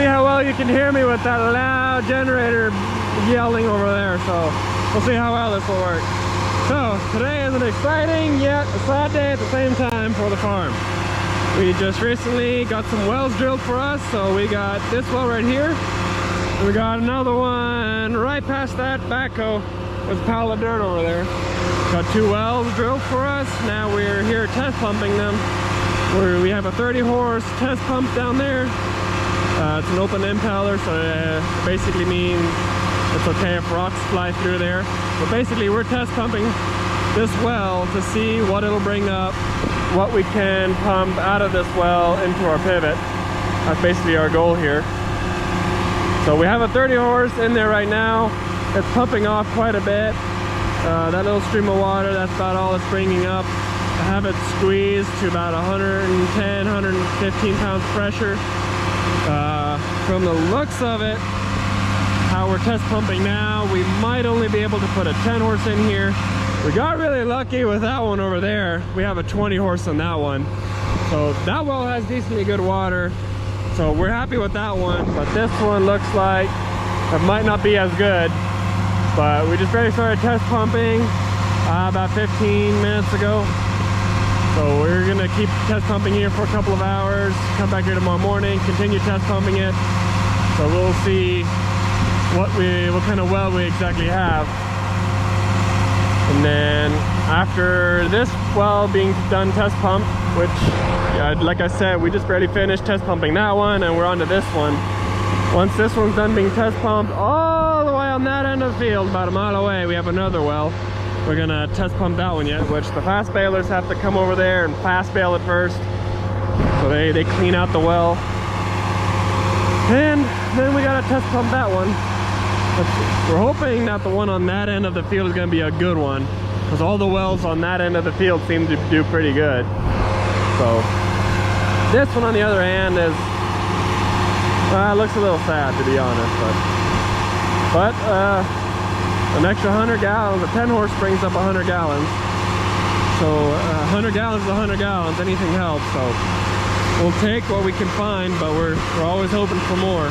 how well you can hear me with that loud generator yelling over there. So we'll see how well this will work. So today is an exciting yet a sad day at the same time for the farm. We just recently got some wells drilled for us. So we got this well right here, and we got another one right past that backhoe with a pile of dirt over there. Got 2 wells drilled for us. Now we're here test pumping them. We have a 30 horse test pump down there. It's an open impeller, so it basically means it's okay if rocks fly through there. But basically we're test pumping this well to see what it'll bring up, what we can pump out of this well into our pivot. That's basically our goal here. So we have a 30 horse in there right now. It's pumping off quite a bit. That little stream of water, that's about all it's bringing up. I have it squeezed to about 110, 115 pounds pressure. From the looks of it, how we're test pumping now, we might only be able to put a 10 horse in here. We got really lucky with that one over there. We have a 20 horse on that one. So that well has decently good water. So we're happy with that one, but this one looks like it might not be as good. But we just barely started test pumping about 15 minutes ago. So we're gonna keep test pumping here for a couple of hours, come back here tomorrow morning, continue test pumping it. So we'll see what kind of well we exactly have. And then after this well being done test pumped, which like I said, we just barely finished test pumping that one, and we're on to this one. Once this one's done being test pumped, all the way on that end of the field, about a mile away, we have another well. We're gonna test pump that one yet, which the fast balers have to come over there and fast bale it first. So they clean out the well. And then we gotta test pump that one. But we're hoping that the one on that end of the field is gonna be a good one, because all the wells on that end of the field seem to do pretty good. So this one on the other hand is, looks a little sad to be honest, but an extra 100 gallons, a 10 horse brings up 100 gallons. So 100 gallons is 100 gallons, anything helps. So we'll take what we can find, but we're always hoping for more.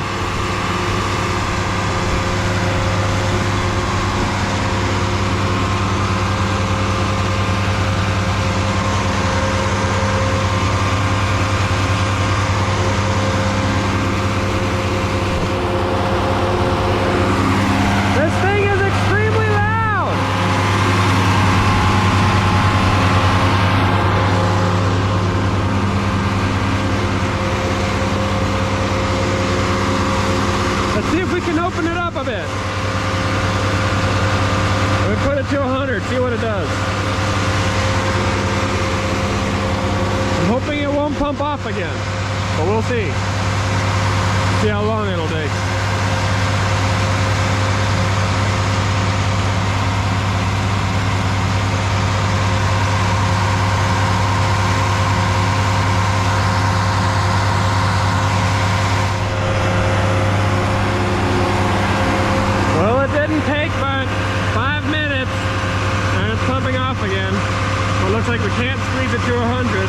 Open it up a bit. We put it to 100, see what it does. I'm hoping it won't pump off again, but we'll see. See how long it'll take. Take about 5 minutes and it's pumping off again. Well, it looks like we can't squeeze it to 100.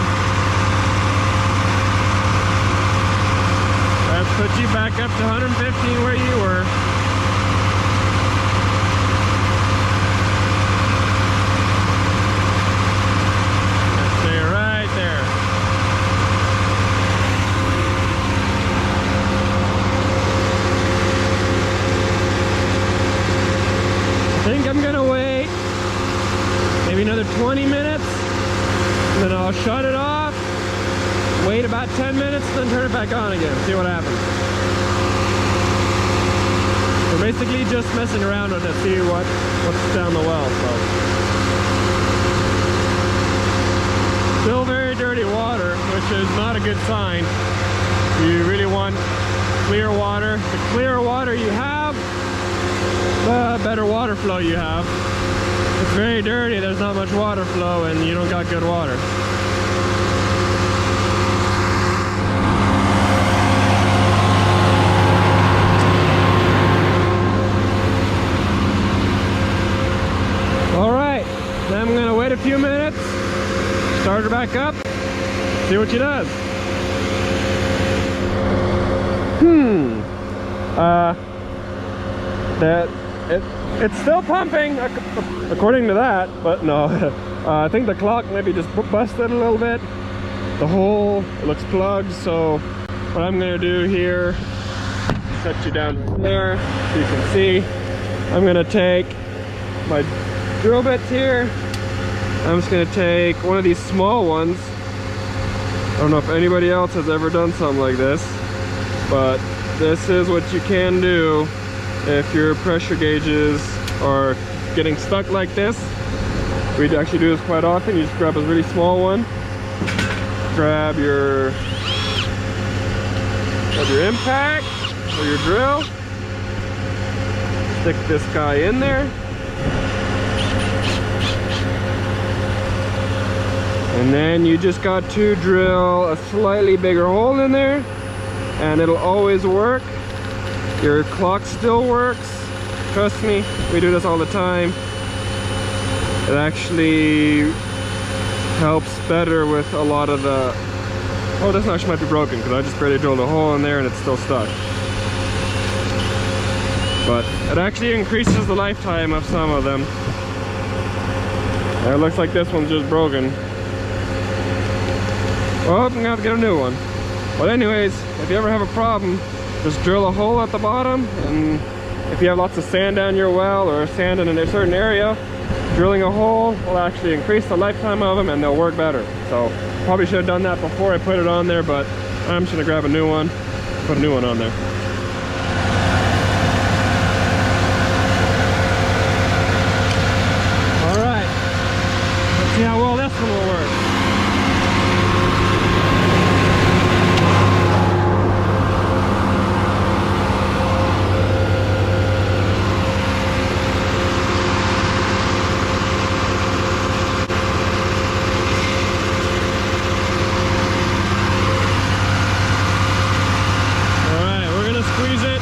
Let's put you back up to 115 where you were. Let's stay right there. I think I'm gonna wait maybe another 20 minutes, and then I'll shut it off, wait about 10 minutes, then turn it back on again, see what happens. We're basically just messing around with it, see what's down the well. So still very dirty water, which is not a good sign. You really want clear water. The clearer water you have, the better water flow you have. It's very dirty, there's not much water flow, and you don't got good water. Alright, then I'm gonna wait a few minutes, start her back up, see what she does. that it's still pumping according to that, but no. I think the clock maybe just busted a little bit. The hole, it looks plugged, so what I'm gonna do here, set you down right there so you can see. I'm gonna take my drill bits here. I'm just gonna take one of these small ones. I don't know if anybody else has ever done something like this, but this is what you can do if your pressure gauges are getting stuck like this. We actually do this quite often. You just grab a really small one, grab your impact or your drill, stick this guy in there, and then you just got to drill a slightly bigger hole in there, and it'll always work. Your clock still works. Trust me, we do this all the time. It actually helps better with a lot of the... Oh, this actually might be broken because I just barely drilled a hole in there and it's still stuck. But it actually increases the lifetime of some of them. And it looks like this one's just broken. Well, I'm gonna have to get a new one. But anyways, if you ever have a problem, just drill a hole at the bottom, and if you have lots of sand down your well or sand in a certain area, drilling a hole will actually increase the lifetime of them and they'll work better. So probably should have done that before I put it on there, but I'm just gonna grab a new one, put a new one on there. All right, let's see how well this one will work.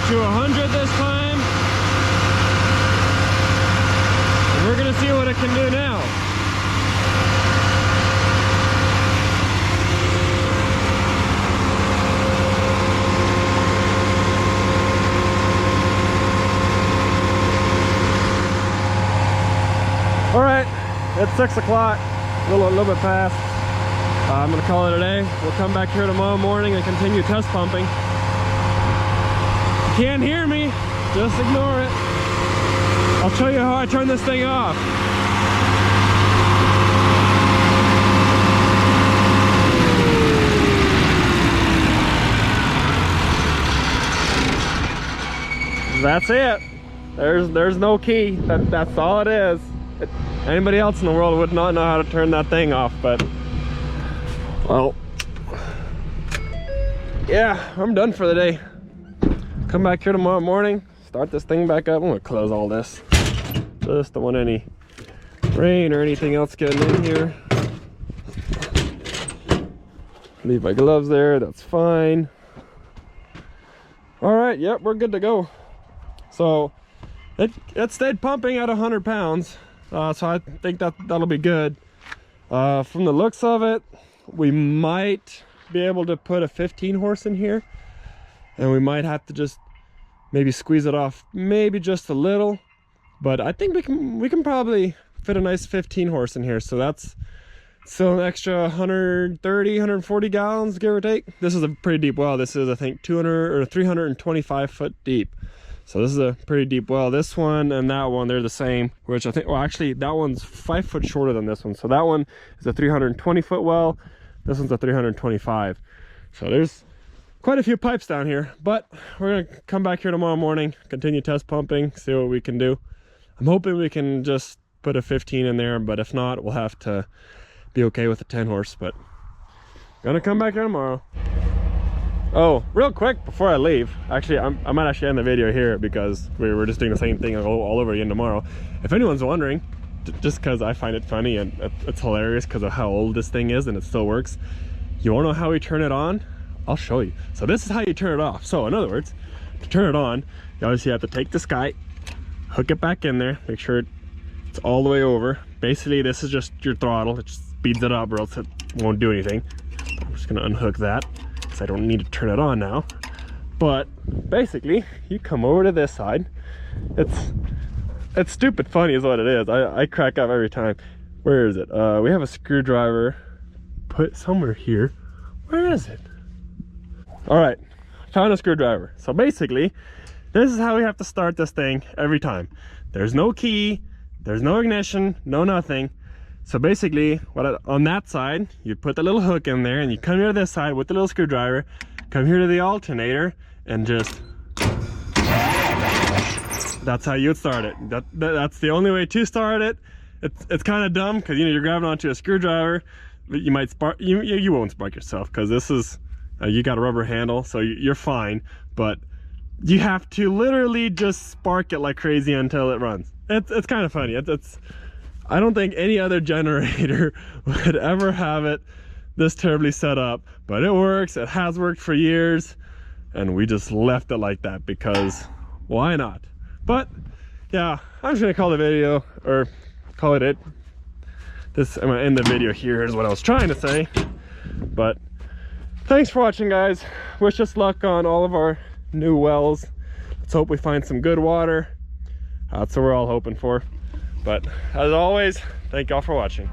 To 100 this time, and we're gonna see what it can do now. All right, it's 6 o'clock, a little bit past. I'm gonna call it a day. We'll come back here tomorrow morning and continue test pumping. Can't hear me, just ignore it. I'll show you how I turn this thing off. That's it. There's no key. That's all it is. Anybody else in the world would not know how to turn that thing off, but well, yeah, I'm done for the day. Come back here tomorrow morning, start this thing back up. I'm gonna close all this. Just don't want any rain or anything else getting in here. Leave my gloves there, that's fine. All right, yep, we're good to go. So it stayed pumping at 100 pounds. So I think that'll be good. From the looks of it, we might be able to put a 15 horse in here. And we might have to just maybe squeeze it off maybe just a little, but I think we can probably fit a nice 15 horse in here. So that's still an extra 130 140 gallons, give or take. This is a pretty deep well. This is, I think, 200 or 325 foot deep. So this is a pretty deep well. This one and that one, they're the same, which I think, well, actually that one's 5 foot shorter than this one. So that one is a 320 foot well. This one's a 325. So there's quite a few pipes down here, but we're gonna come back here tomorrow morning, continue test pumping, see what we can do. I'm hoping we can just put a 15 in there, but if not, we'll have to be okay with a 10 horse, but gonna come back here tomorrow. Oh, real quick before I leave, actually I might actually end the video here because we were just doing the same thing all over again tomorrow. If anyone's wondering, just because I find it funny and it's hilarious because of how old this thing is and it still works, you wanna know how we turn it on? I'll show you. So this is how you turn it off. So in other words, to turn it on, you obviously have to take this guy, hook it back in there, make sure it's all the way over. Basically, this is just your throttle. It just speeds it up or else it won't do anything. I'm just gonna unhook that because I don't need to turn it on now. But basically, you come over to this side. It's stupid funny is what it is. I crack up every time. Where is it? We have a screwdriver put somewhere here. Where is it? All right, found a screwdriver. So basically, this is how we have to start this thing every time. There's no key, there's no ignition, no nothing. So basically, on that side, you put the little hook in there and you come here to this side with the little screwdriver, come here to the alternator and just, that's how you would start it. That's the only way to start it. It's kind of dumb because, you know, you're grabbing onto a screwdriver, but you might spark, you won't spark yourself because this is, you got a rubber handle, so you're fine, but you have to literally just spark it like crazy until it runs. It's kind of funny. I don't think any other generator would ever have it this terribly set up, but it works. It has worked for years, and we just left it like that because why not? But yeah, I'm just gonna call the video, or call it. I'm gonna end the video here is what I was trying to say. But thanks for watching, guys. Wish us luck on all of our new wells. Let's hope we find some good water. That's what we're all hoping for. But as always, thank y'all for watching.